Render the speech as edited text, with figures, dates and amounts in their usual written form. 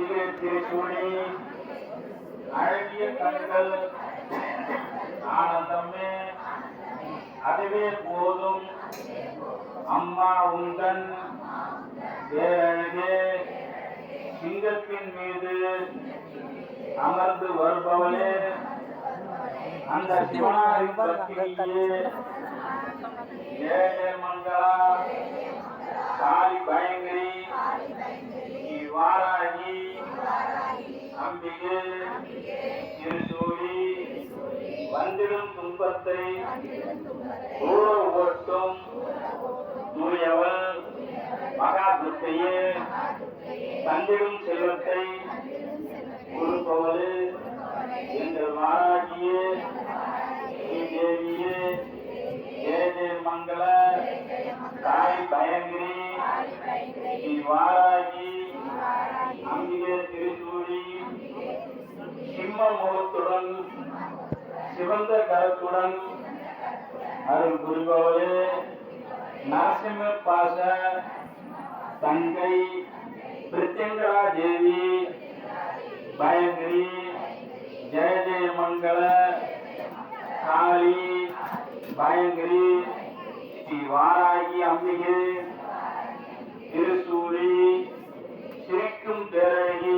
அம்பிகை திருச்சூழி அழகிய கண்கள் ஆனந்தமே அதுவே போதும் அம்மா உந்தன் பேரழகே சிங்கத்தின் மீது அமர்ந்து வருபவளே அந்த சிவனாரின் பக்தியே ஜெய மங்களா காளி பயங்கரி வாராகி அம்பிகே திருச்சூழி வந்திடும் துன்பத்தை தூர ஓட்டும் தூயவள் மகா துர்க்கையே தந்திடும் செல்வத்தை கொடுப்பவளே எங்கள் வாராகியே தேவியே ஜெய ஜெய மங்கள காளி பயங்கரி ஸ்ரீ வாராகி அம்பிகை திருச்சூழி சிம்ம முகத்துடன் சிவந்த கரத்துடன் அருள் புரிபவளே நரசிம்ம பாச தங்கை பிரித்யங்கரா தேவி பயங்கரி ஜெய ஜெய மங்கள காளி பயங்கரி ஸ்ரீ வாராகி அம்பிகை திருச்சூழி சிரிக்கும் பேரழகி